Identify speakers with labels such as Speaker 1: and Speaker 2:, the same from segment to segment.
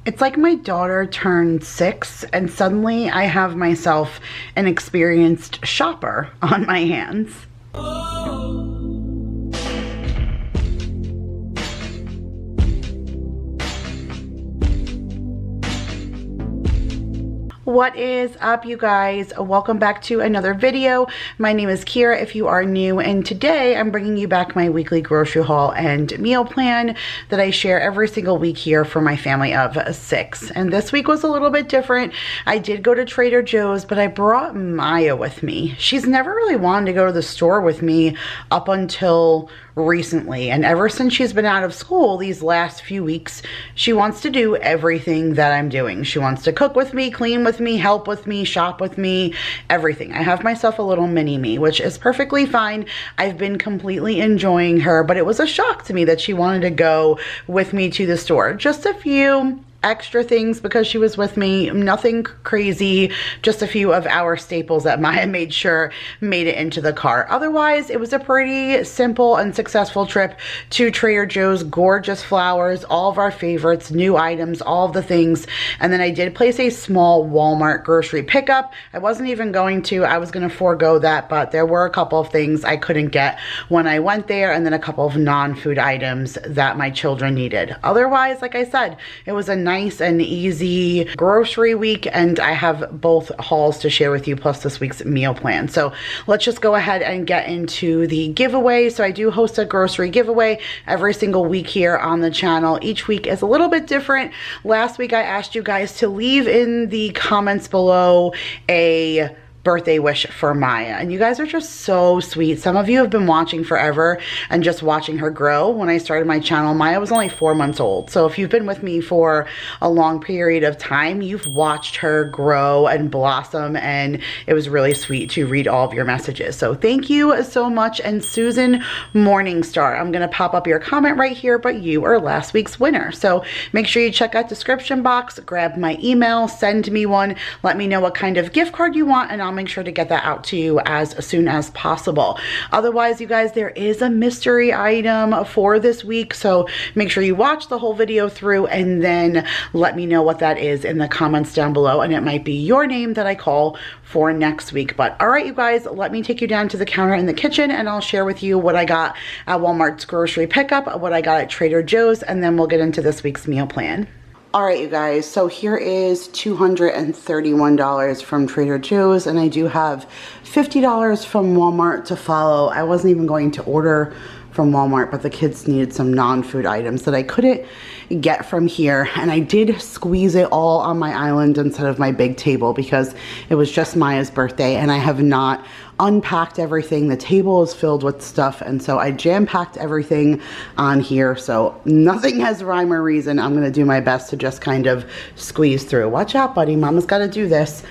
Speaker 1: It's like my daughter turned 6 and suddenly I have myself an experienced shopper on my hands. What is up, you guys? Welcome back to another video. My name is Kira if you are new, and today I'm bringing you back my weekly grocery haul and meal plan that I share every single week here for my family of 6. And this week was a little bit different. I did go to Trader Joe's, but I brought Maya with me. She's never really wanted to go to the store with me up until recently, and ever since she's been out of school these last few weeks, she wants to do everything that I'm doing. She wants to cook with me, clean with me, help with me, shop with me, everything. I have myself a little mini me, which is perfectly fine. I've been completely enjoying her, but it was a shock to me that she wanted to go with me to the store. Just a few extra things because she was with me, nothing crazy, just a few of our staples that Maya made sure made it into the car. Otherwise, it was a pretty simple and successful trip to Trader Joe's. Gorgeous flowers, all of our favorites, new items, all of the things. And then I did place a small Walmart grocery pickup. I wasn't even going to, I was going to forego that, but there were a couple of things I couldn't get when I went there, and then a couple of non-food items that my children needed. Otherwise, like I said, it was a nice and easy grocery week, and I have both hauls to share with you plus this week's meal plan. So let's just go ahead and get into the giveaway. So I do host a grocery giveaway every single week here on the channel. Each week is a little bit different. Last week I asked you guys to leave in the comments below a birthday wish for Maya, and you guys are just so sweet. Some of you have been watching forever and just watching her grow. When I started my channel, Maya was only 4 months old, so if you've been with me for a long period of time, you've watched her grow and blossom, and it was really sweet to read all of your messages. So thank you so much. And Susan Morningstar, I'm gonna pop up your comment right here, but you are last week's winner. So make sure you check out description box, grab my email, send me one, let me know what kind of gift card you want, and I'll make sure to get that out to you as soon as possible. Otherwise, you guys, there is a mystery item for this week, so make sure you watch the whole video through and then let me know what that is in the comments down below, and it might be your name that I call for next week. But all right, you guys, let me take you down to the counter in the kitchen and I'll share with you what I got at Walmart's grocery pickup, what I got at Trader Joe's, and then we'll get into this week's meal plan. All right, you guys, so here is $231 from Trader Joe's, and I do have $50 from Walmart to follow. I wasn't even going to order from Walmart, but the kids needed some non-food items that I couldn't get from here, and I did squeeze it all on my island instead of my big table because it was just Maya's birthday and I have not unpacked everything. The table is filled with stuff, and so I jam-packed everything on here, so nothing has rhyme or reason. I'm gonna do my best to just kind of squeeze through. Watch out, buddy, mama's gotta do this.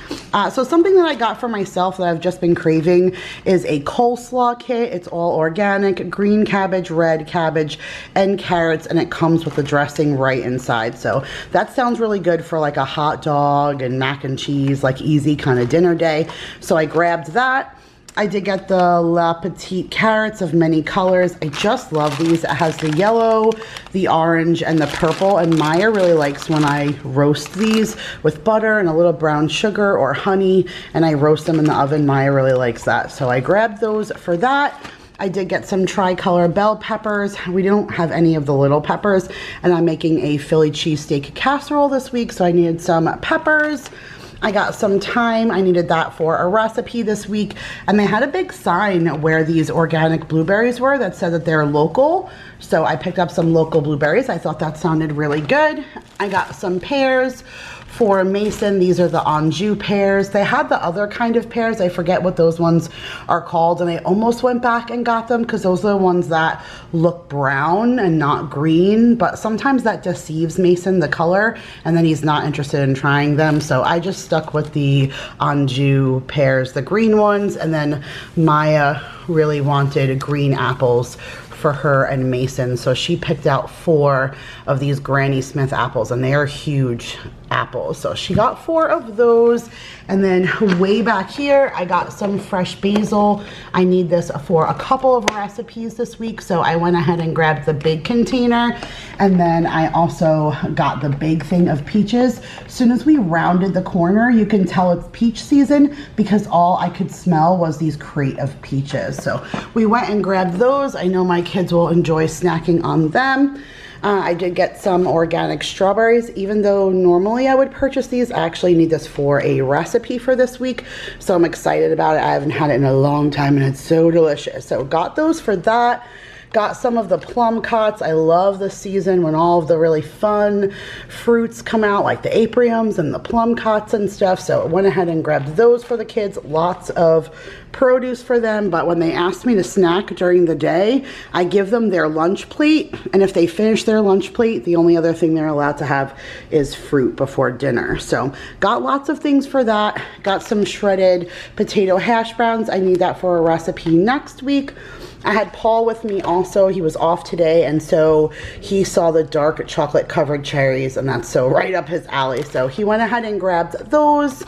Speaker 1: So something that I got for myself that I've just been craving is a coleslaw kit. It's all organic, green cabbage, red cabbage, and carrots, and it comes with the dressing right inside. So that sounds really good for like a hot dog and mac and cheese, like easy kind of dinner day. So I grabbed that. I did get the La Petite carrots of many colors. I just love these. It has the yellow, the orange, and the purple, and Maya really likes when I roast these with butter and a little brown sugar or honey, and I roast them in the oven. Maya really likes that, so I grabbed those for that. I did get some tricolor bell peppers. We don't have any of the little peppers, and I'm making a Philly cheesesteak casserole this week, so I needed some peppers. I got some thyme. I needed that for a recipe this week. And they had a big sign where these organic blueberries were that said that they're local. So I picked up some local blueberries. I thought that sounded really good. I got some pears for Mason. These are the Anjou pears. They had the other kind of pears. I forget what those ones are called, and I almost went back and got them because those are the ones that look brown and not green, but sometimes that deceives Mason, the color, and then he's not interested in trying them. So I just stuck with the Anjou pears, the green ones, and then Maya really wanted green apples for her and Mason, so she picked out 4 of these Granny Smith apples, and they are huge. apples. So she got 4 of those. And then way back here, I got some fresh basil. I need this for a couple of recipes this week, so I went ahead and grabbed the big container. And then I also got the big thing of peaches. As soon as we rounded the corner, you can tell it's peach season because all I could smell was these crate of peaches. So we went and grabbed those. I know my kids will enjoy snacking on them. I did get some organic strawberries. Even though normally I would purchase these, I actually need this for a recipe for this week. So I'm excited about it. I haven't had it in a long time and it's so delicious. So got those for that. Got some of the plum cots. I love the season when all of the really fun fruits come out, like the apriums and the plum cots and stuff. So I went ahead and grabbed those for the kids. Lots of produce for them, but when they ask me to snack during the day, I give them their lunch plate, and if they finish their lunch plate, the only other thing they're allowed to have is fruit before dinner. So got lots of things for that. Got some shredded potato hash browns. I need that for a recipe next week. I had Paul with me also. He was off today, and so he saw the dark chocolate covered cherries, and that's so right up his alley. So he went ahead and grabbed those.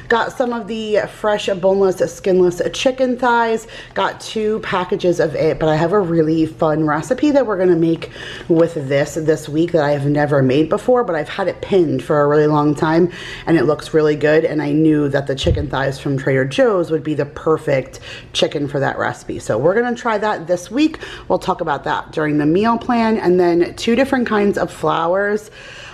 Speaker 1: Got some of the fresh boneless, skinless chicken thighs. Got 2 packages of it, but I have a really fun recipe that we're gonna make with this week that I have never made before, but I've had it pinned for a really long time, and it looks really good, and I knew that the chicken thighs from Trader Joe's would be the perfect chicken for that recipe. So we're gonna try that this week. We'll talk about that during the meal plan. And then 2 different kinds of flowers.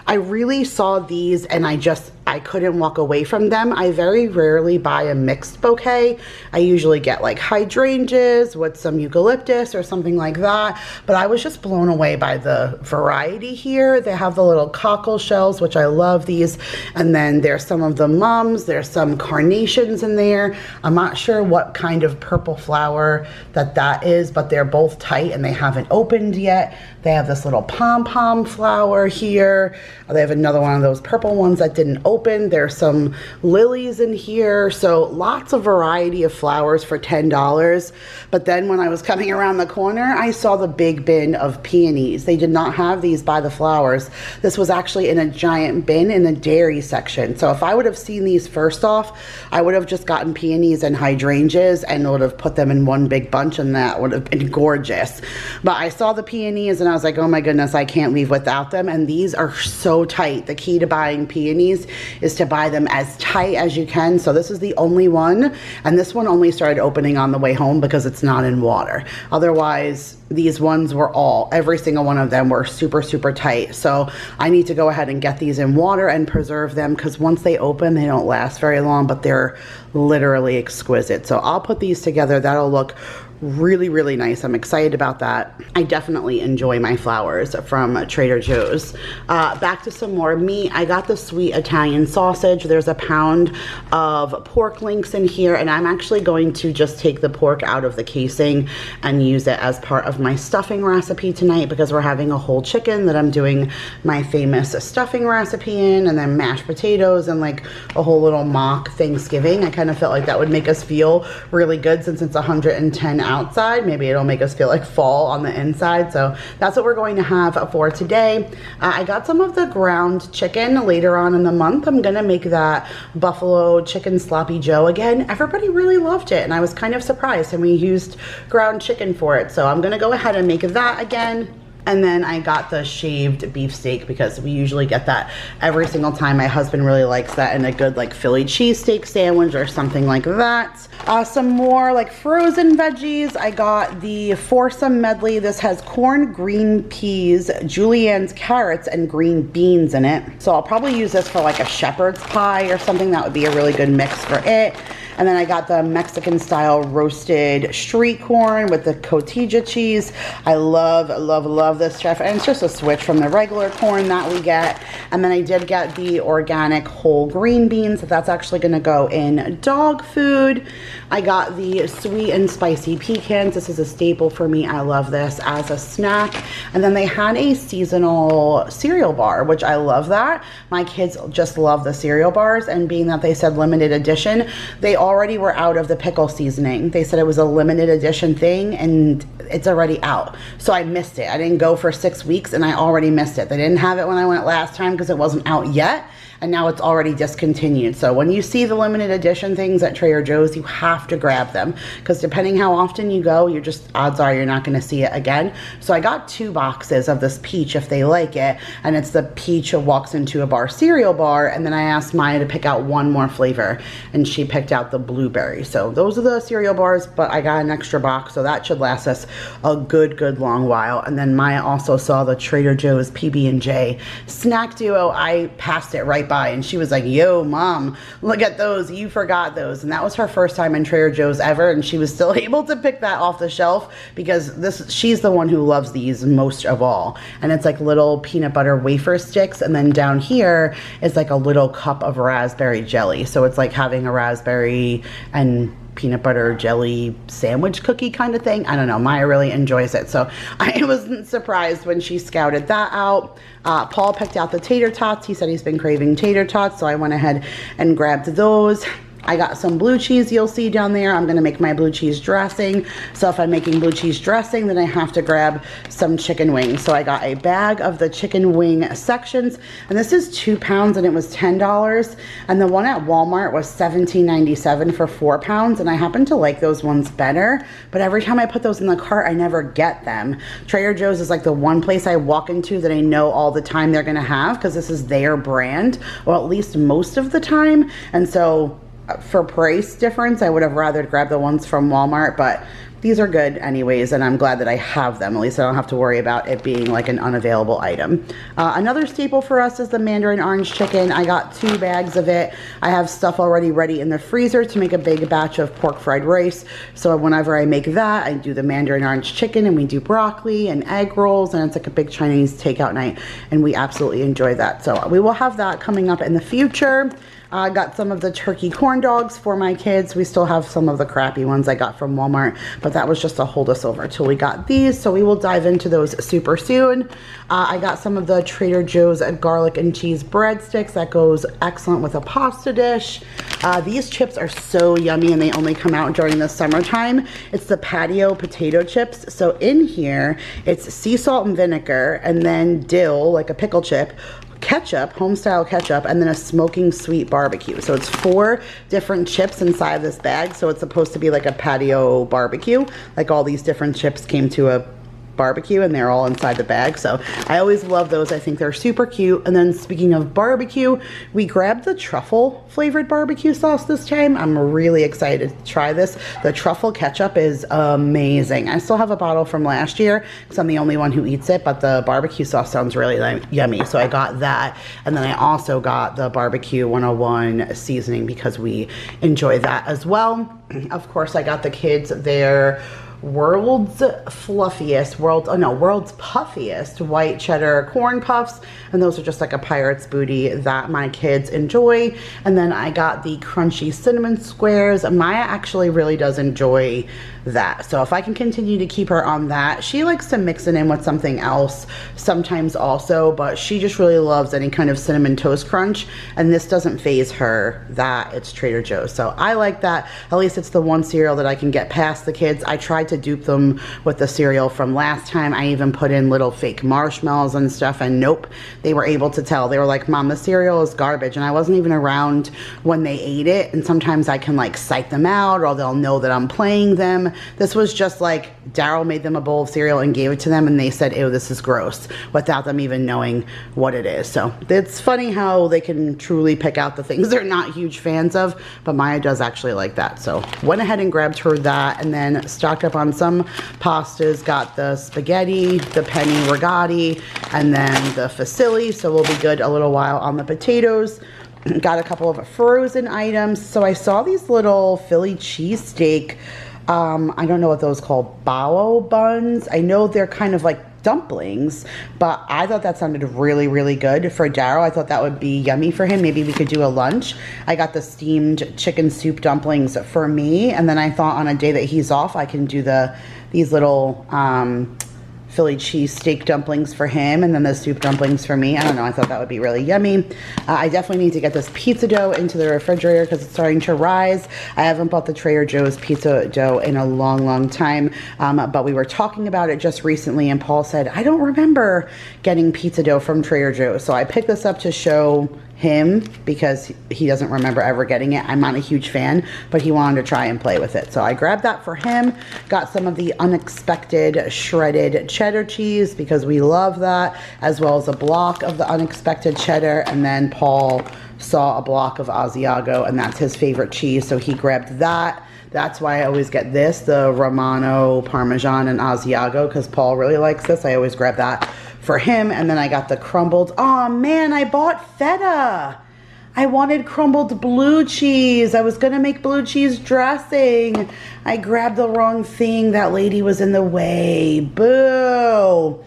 Speaker 1: I really saw these and I couldn't walk away from them. I very rarely buy a mixed bouquet. I usually get like hydrangeas with some eucalyptus or something like that, but I was just blown away by the variety here. They have the little cockle shells, which I love these, and then there's some of the mums, there's some carnations in there. I'm not sure what kind of purple flower that is, but they're both tight and they haven't opened yet. They have this little pom-pom flower here. They have another one of those purple ones that didn't open. There's some lilies in here. So lots of variety of flowers for $10. But then when I was coming around the corner, I saw the big bin of peonies. They did not have these by the flowers. This was actually in a giant bin in the dairy section. So if I would have seen these first off, I would have just gotten peonies and hydrangeas and would have put them in one big bunch, and that would have been gorgeous. But I saw the peonies and I was like, oh my goodness, I can't leave without them. And these are so tight. The key to buying peonies is to buy them as tight as you can. So this is the only one, and this one only started opening on the way home because it's not in water. Otherwise, these ones were every single one of them were super, super tight. So I need to go ahead and get these in water and preserve them, because once they open, they don't last very long, but they're literally exquisite. So I'll put these together. That'll look really, really nice. I'm excited about that. I definitely enjoy my flowers from Trader Joe's. Back to some more meat. I got the sweet Italian sausage. There's a pound of pork links in here, and I'm actually going to just take the pork out of the casing and use it as part of my stuffing recipe tonight, because we're having a whole chicken that I'm doing my famous stuffing recipe in, and then mashed potatoes and like a whole little mock Thanksgiving. I kind of felt like that would make us feel really good since it's 110 outside. Maybe it'll make us feel like fall on the inside. So that's what we're going to have for today. I got some of the ground chicken later on in the month. I'm gonna make that buffalo chicken sloppy joe again. Everybody really loved it, and I was kind of surprised, and we used ground chicken for it. So I'm gonna go ahead and make that again. And then I got the shaved beef steak because we usually get that every single time. My husband really likes that in a good like Philly cheesesteak sandwich or something like that. Some more like frozen veggies. I got the foursome medley. This has corn, green peas, julienne's carrots, and green beans in it. So I'll probably use this for like a shepherd's pie or something. That would be a really good mix for it. And then I got the Mexican style roasted street corn with the cotija cheese. I love, love, love this stuff. And it's just a switch from the regular corn that we get. And then I did get the organic whole green beans. That's actually gonna go in dog food. I got the sweet and spicy pecans. This is a staple for me. I love this as a snack. And then they had a seasonal cereal bar, which I love that. My kids just love the cereal bars, and being that they said limited edition, they already were out of the pickle seasoning. They said it was a limited edition thing and it's already out. So I missed it. I didn't go for 6 weeks and I already missed it. They didn't have it when I went last time because it wasn't out yet. And now it's already discontinued. So when you see the limited edition things at Trader Joe's, you have to grab them because depending how often you go, you're just, odds are you're not gonna see it again. So I got 2 boxes of this peach if they like it. And it's the peach walks into a bar cereal bar. And then I asked Maya to pick out one more flavor and she picked out the blueberry. So those are the cereal bars, but I got an extra box. So that should last us a good long while. And then Maya also saw the Trader Joe's PB&J snack duo. I passed it right by and she was like, yo mom, look at those, you forgot those. And that was her first time in Trader Joe's ever, and she was still able to pick that off the shelf because she's the one who loves these most of all. And it's like little peanut butter wafer sticks, and then down here is like a little cup of raspberry jelly. So it's like having a raspberry and peanut butter jelly sandwich cookie kind of thing. I don't know, Maya really enjoys it. So I wasn't surprised when she scouted that out. Paul picked out the tater tots. He said he's been craving tater tots, so I went ahead and grabbed those. I got some blue cheese you'll see down there. I'm gonna make my blue cheese dressing. So if I'm making blue cheese dressing, then I have to grab some chicken wings. So I got a bag of the chicken wing sections, and this is 2 pounds and it was $10. And the one at Walmart was $17.97 for 4 pounds. And I happen to like those ones better, but every time I put those in the cart, I never get them. Trader Joe's is like the one place I walk into that I know all the time they're gonna have because this is their brand, or at least most of the time. And so for price difference, I would have rather grabbed the ones from Walmart, but these are good anyways, and I'm glad that I have them. At least I don't have to worry about it being like an unavailable item. Another staple for us is the mandarin orange chicken. I got 2 bags of it. I have stuff already ready in the freezer to make a big batch of pork fried rice. So whenever I make that, I do the mandarin orange chicken, and we do broccoli and egg rolls, and it's like a big Chinese takeout night, and we absolutely enjoy that. So we will have that coming up in the future. I got some of the turkey corn dogs for my kids. We still have some of the crappy ones I got from Walmart, but that was just to hold us over till we got these. So we will dive into those super soon. I got some of the Trader Joe's garlic and cheese breadsticks. That goes excellent with a pasta dish. These chips are so yummy, and they only come out during the summertime. It's the patio potato chips. So in here, it's sea salt and vinegar, and then dill, like a pickle chip, ketchup, home style ketchup, and then a smoking sweet barbecue. So it's 4 different chips inside of this bag. So it's supposed to be like a patio barbecue. Like all these different chips came to a barbecue and they're all inside the bag. So I always love those. I think they're super cute. And then speaking of barbecue, we grabbed the truffle flavored barbecue sauce this time. I'm really excited to try this. The truffle ketchup is amazing. I still have a bottle from last year because I'm the only one who eats it, but the barbecue sauce sounds really yummy. So I got that. And then I also got the barbecue 101 seasoning because we enjoy that as well. Of course, I got the kids their world's puffiest white cheddar corn puffs, and those are just like a pirate's booty that my kids enjoy. And then I got the crunchy cinnamon squares. Maya actually really does enjoy that, so if I can continue to keep her on that. She likes to mix it in with something else sometimes also, but she just really loves any kind of cinnamon toast crunch, and this doesn't faze her that it's Trader Joe's. So I like that. At least it's the one cereal that I can get past the kids. I tried to dupe them with the cereal from last time. I even put in little fake marshmallows and stuff, and nope, they were able to tell. They were like, Mom, the cereal is garbage. And I wasn't even around when they ate it, and sometimes I can like psych them out, or they'll know that I'm playing them. This was just like Daryl made them a bowl of cereal and gave it to them, and they said, ew, this is gross, without them even knowing what it is. So it's funny how they can truly pick out the things they're not huge fans of, but Maya does actually like that. So went ahead and grabbed her that, and then stocked up on some pastas. Got the spaghetti, the penny rigati, and then the fusilli, so we'll be good a little while on the potatoes. Got a couple of frozen items. So I saw these little Philly cheesesteak, I don't know what those called, bao buns. I know they're kind of like dumplings, but I thought that sounded really, really good for Daryl. I thought that would be yummy for him. Maybe we could do a lunch. I got the steamed chicken soup dumplings for me, and then I thought on a day that he's off, I can do these little Philly cheese steak dumplings for him, and then the soup dumplings for me. I don't know, I thought that would be really yummy. I definitely need to get this pizza dough into the refrigerator because it's starting to rise. I haven't bought the Trader Joe's pizza dough in a long time, but we were talking about it just recently, and Paul said, I don't remember getting pizza dough from Trader Joe's. So I picked this up to show him because he doesn't remember ever getting it. I'm not a huge fan, but he wanted to try and play with it. So I grabbed that for him, got some of the unexpected shredded cheddar cheese because we love that, as well as a block of the unexpected cheddar, and then Paul saw a block of Asiago, and that's his favorite cheese, so he grabbed that. That's why I always get this, the Romano, Parmesan, and Asiago, because Paul really likes this. I always grab that for him. And then I got the crumbled, oh man, I bought feta. I wanted crumbled blue cheese. I was gonna make blue cheese dressing. I grabbed the wrong thing. That lady was in the way. Boo.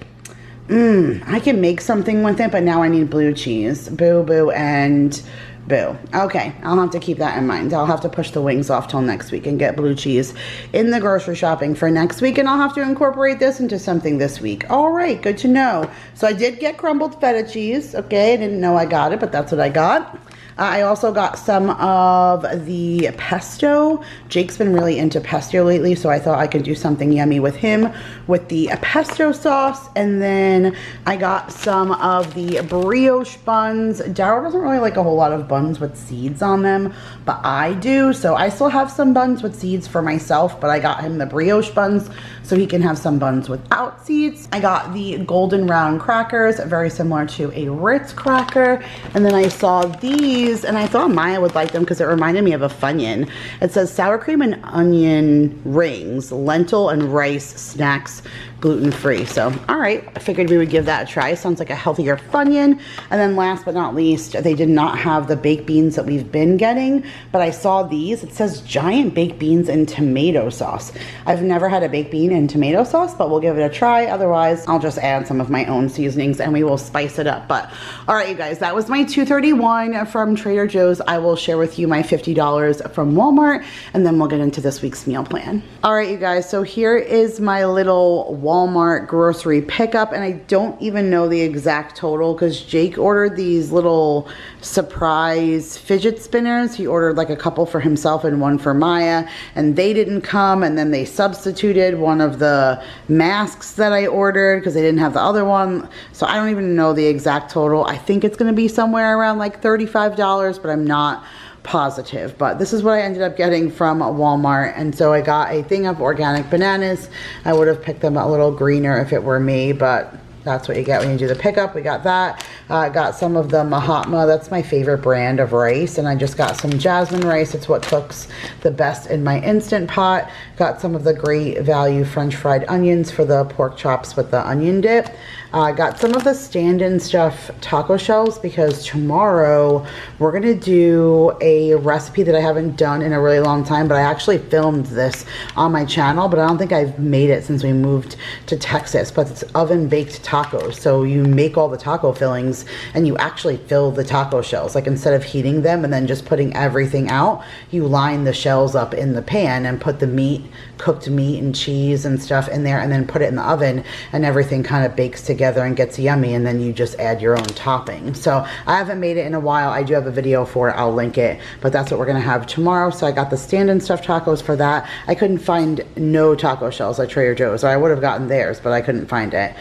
Speaker 1: I can make something with it, but now I need blue cheese. Boo, boo, and boo. Okay, I'll have to keep that in mind. I'll have to push the wings off till next week and get blue cheese in the grocery shopping for next week, and I'll have to incorporate this into something this week. All right, good to know. So I did get crumbled feta cheese. Okay, I didn't know I got it, but that's what I got. I also got some of the pesto. Jake's been really into pesto lately, so I thought I could do something yummy with him with the pesto sauce. And then I got some of the brioche buns. Daryl doesn't really like a whole lot of buns with seeds on them, but I do. So I still have some buns with seeds for myself, but I got him the brioche buns so he can have some buns without seeds. I got the golden round crackers, very similar to a Ritz cracker. And then I saw these, and I thought Maya would like them because it reminded me of a Funyun. It says sour cream and onion rings, lentil and rice snacks, gluten-free. So, all right, I figured we would give that a try. Sounds like a healthier Funyun. And then last but not least, they did not have the baked beans that we've been getting, but I saw these. It says giant baked beans in tomato sauce. I've never had a baked bean in tomato sauce, but we'll give it a try. Otherwise, I'll just add some of my own seasonings and we will spice it up. But all right, you guys, that was my $231 from Trader Joe's. I will share with you my $50 from Walmart, and then we'll get into this week's meal plan. All right, you guys, so here is my little Walmart grocery pickup, and I don't even know the exact total because Jake ordered these little surprise fidget spinners. He ordered like a couple for himself and one for Maya, and they didn't come, and then they substituted one of the masks that I ordered because they didn't have the other one. So I don't even know the exact total. I think it's going to be somewhere around like $35, but I'm not positive. But this is what I ended up getting from Walmart. And so I got a thing of organic bananas. I would have picked them a little greener if it were me, but that's what you get when you do the pickup. We got that. Got some of the Mahatma. That's my favorite brand of rice. And I just got some jasmine rice. It's what cooks the best in my Instant Pot. Got some of the Great Value French fried onions for the pork chops with the onion dip. Got some of the stand-in stuff taco shells because tomorrow we're going to do a recipe that I haven't done in a really long time, but I actually filmed this on my channel, but I don't think I've made it since we moved to Texas. But it's oven-baked tacos. So you make all the taco fillings and you actually fill the taco shells. Like instead of heating them and then just putting everything out, you line the shells up in the pan and put the meat, cooked meat and cheese and stuff in there, and then put it in the oven, and everything kind of bakes together and gets yummy, and then you just add your own topping. So I haven't made it in a while. I do have a video for it. I'll link it, but that's what we're gonna have tomorrow. So I got the stand-in stuffed tacos for that. I couldn't find no taco shells at Trader Joe's, or I would have gotten theirs, but I couldn't find it.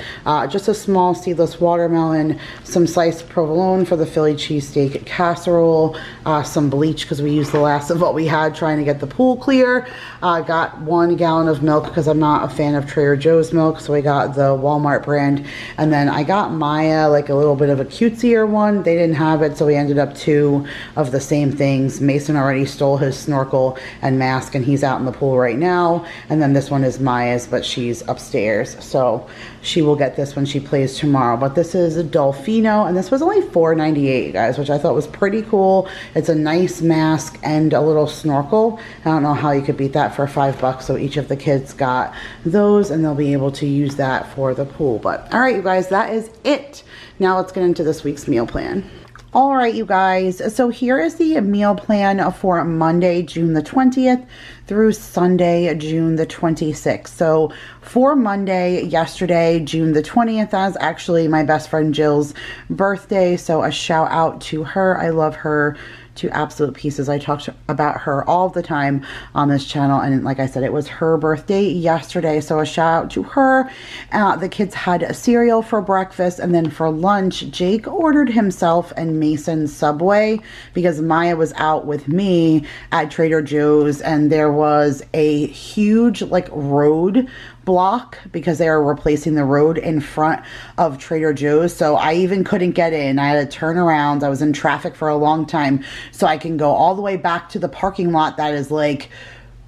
Speaker 1: Just a small seedless watermelon, some sliced provolone for the Philly cheesesteak casserole, some bleach because we used the last of what we had trying to get the pool clear. Got 1 gallon of milk because I'm not a fan of Trader Joe's milk, so we got the Walmart brand. And then I got Maya like a little bit of a cutesier one. They didn't have it, so we ended up 2 of the same things. Mason already stole his snorkel and mask, and he's out in the pool right now. And then this one is Maya's, but she's upstairs, so she will get this when she plays tomorrow. But this is a Dolfino, and this was only $4.98, guys, which I thought was pretty cool. It's a nice mask and a little snorkel. I don't know how you could beat that for $5, so each of the kids got those, and they'll be able to use that for the pool. But all right, you guys, that is it. Now let's get into this week's meal plan. All right, you guys, so here is the meal plan for Monday, June the 20th through Sunday, June the 26th. So for Monday, yesterday, June the 20th, that's actually my best friend Jill's birthday. So a shout out to her. I love her to absolute pieces. I talked about her all the time on this channel, and like I said, it was her birthday yesterday, so a shout out to her. The kids had a cereal for breakfast, and then for lunch Jake ordered himself and Mason Subway because Maya was out with me at Trader Joe's, and there was a huge like road block because they are replacing the road in front of Trader Joe's. So I even couldn't get in. I had to turn around. I was in traffic for a long time, so I can go all the way back to the parking lot that is like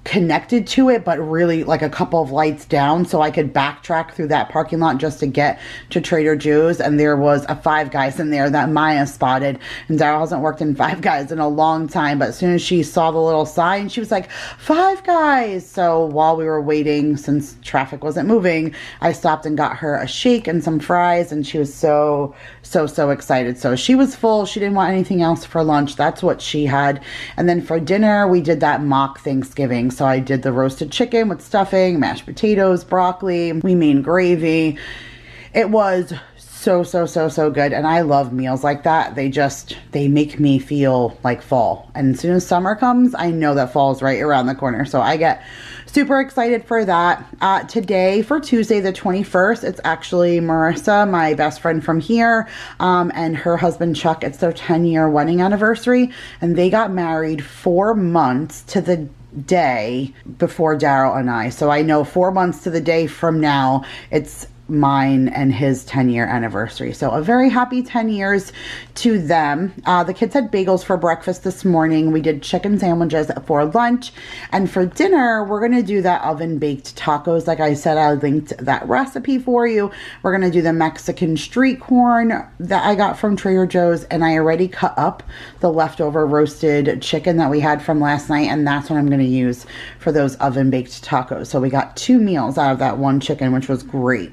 Speaker 1: connected to it, but really like a couple of lights down, so I could backtrack through that parking lot just to get to Trader Joe's. And there was a Five Guys in there that Maya spotted, and Daryl hasn't worked in Five Guys in a long time, but as soon as she saw the little sign, she was like, Five Guys. So while we were waiting, since traffic wasn't moving, I stopped and got her a shake and some fries, and she was so excited. So she was full. She didn't want anything else for lunch. That's what she had. And then for dinner, we did that mock Thanksgiving. So I did the roasted chicken with stuffing, mashed potatoes, broccoli. We made gravy. It was so good. And I love meals like that. They make me feel like fall. And as soon as summer comes, I know that fall is right around the corner. So I get super excited for that. Today, for Tuesday the 21st, it's actually Marissa, my best friend from here, and her husband Chuck. It's their 10-year wedding anniversary, and they got married 4 months to the day before Daryl and I. So I know 4 months to the day from now, it's mine and his 10-year anniversary. So a very happy 10 years to them. The kids had bagels for breakfast this morning. We did chicken sandwiches for lunch, and for dinner we're going to do that oven baked tacos. Like I said, I linked that recipe for you. We're going to do the Mexican street corn that I got from Trader Joe's, and I already cut up the leftover roasted chicken that we had from last night, and that's what I'm going to use for those oven baked tacos. So we got 2 meals out of that one chicken, which was great.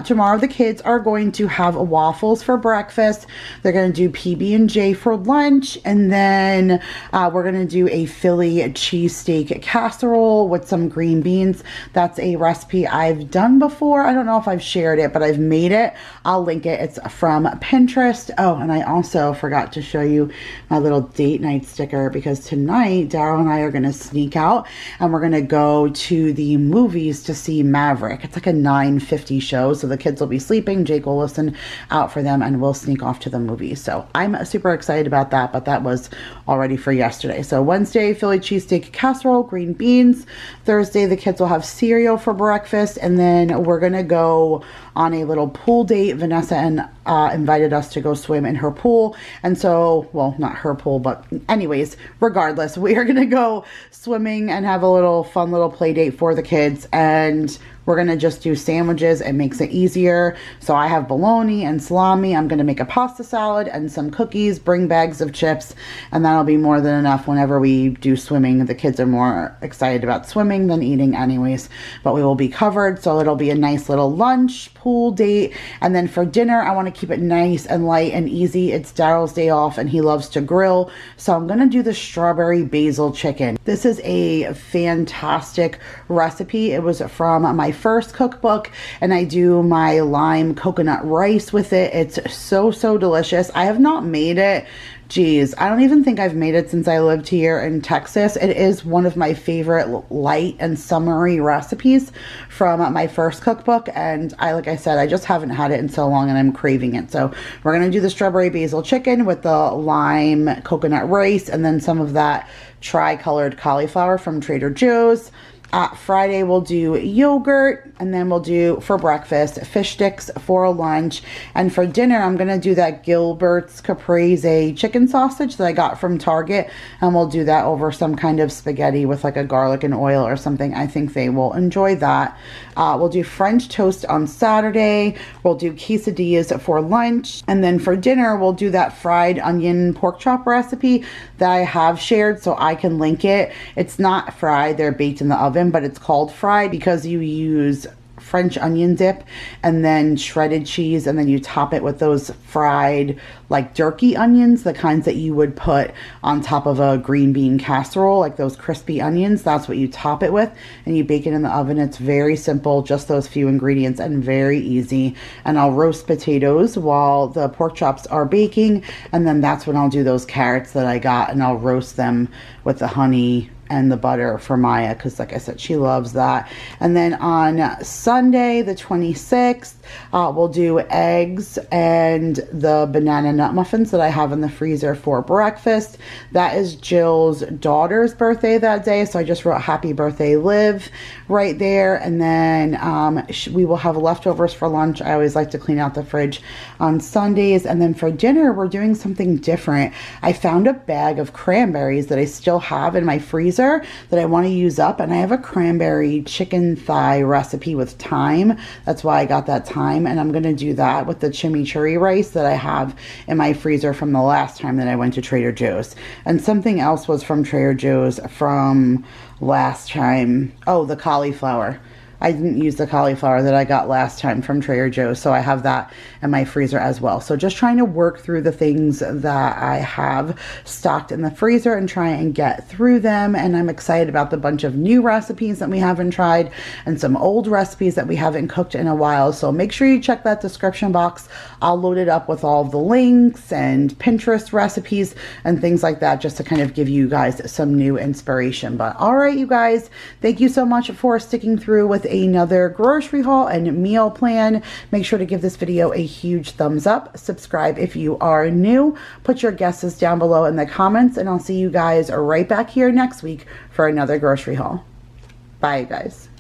Speaker 1: Tomorrow the kids are going to have waffles for breakfast. They're going to do PB&J for lunch, and then we're going to do a Philly cheesesteak casserole with some green beans. That's a recipe I've done before. I don't know if I've shared it, but I've made it. I'll link it. It's from Pinterest. Oh, and I also forgot to show you my little date night sticker, because tonight Daryl and I are going to sneak out and we're going to go to the movies to see Maverick. It's like a 9:50 show, so the kids will be sleeping. Jake will listen out for them, and we'll sneak off to the movies. So I'm super excited about that, but that was already for yesterday. So Wednesday, Philly cheesesteak casserole, green beans. Thursday, the kids will have cereal for breakfast, and then we're gonna go on a little pool date. Vanessa invited us to go swim in her pool, and so, well, not her pool, but anyways, regardless, we are gonna go swimming and have a little fun little play date for the kids, and we're going to just do sandwiches. It makes it easier. So I have bologna and salami. I'm going to make a pasta salad and some cookies, bring bags of chips, and that'll be more than enough whenever we do swimming. The kids are more excited about swimming than eating anyways, but we will be covered. So it'll be a nice little lunch, pool date. And then for dinner, I want to keep it nice and light and easy. It's Daryl's day off and he loves to grill. So I'm going to do the strawberry basil chicken. This is a fantastic recipe. It was from my first cookbook, and I do my lime coconut rice with it. It's so delicious. I have not made it. Geez, I don't even think I've made it since I lived here in Texas. It is one of my favorite light and summery recipes from my first cookbook, and like I said, I just haven't had it in so long and I'm craving it. So we're gonna do the strawberry basil chicken with the lime coconut rice, and then some of that tri-colored cauliflower from Trader Joe's. Friday we'll do yogurt, and then we'll do for breakfast fish sticks for lunch, and for dinner I'm gonna do that Gilbert's Caprese chicken sausage that I got from Target, and we'll do that over some kind of spaghetti with like a garlic and oil or something. I think they will enjoy that. We'll do French toast on Saturday. We'll do quesadillas for lunch, and then for dinner we'll do that fried onion pork chop recipe that I have shared, so I can link it. It's not fried, they're baked in the oven, but it's called fried because you use French onion dip and then shredded cheese, and then you top it with those fried like jerky onions, the kinds that you would put on top of a green bean casserole, like those crispy onions. That's what you top it with, and you bake it in the oven. It's very simple, just those few ingredients, and very easy. And I'll roast potatoes while the pork chops are baking, and then that's when I'll do those carrots that I got, and I'll roast them with the honey and the butter for Maya, because like I said, she loves that. And then on Sunday the 26th, we'll do eggs and the banana nut muffins that I have in the freezer for breakfast. That is Jill's daughter's birthday that day, so I just wrote happy birthday Liv right there. And then we will have leftovers for lunch. I always like to clean out the fridge on Sundays. And then for dinner, we're doing something different. I found a bag of cranberries that I still have in my freezer that I want to use up, and I have a cranberry chicken thigh recipe with thyme. That's why I got that thyme, and I'm going to do that with the chimichurri rice that I have in my freezer from the last time that I went to Trader Joe's. And something else was from Trader Joe's from last time. Oh, the cauliflower. I didn't use the cauliflower that I got last time from Trader Joe's, so I have that in my freezer as well. So just trying to work through the things that I have stocked in the freezer and try and get through them. And I'm excited about the bunch of new recipes that we haven't tried and some old recipes that we haven't cooked in a while. So make sure you check that description box. I'll load it up with all the links and Pinterest recipes and things like that, just to kind of give you guys some new inspiration. But all right, you guys, thank you so much for sticking through with another grocery haul and meal plan. Make sure to give this video a huge thumbs up. Subscribe if you are new. Put your guesses down below in the comments, and I'll see you guys right back here next week for another grocery haul. Bye, guys.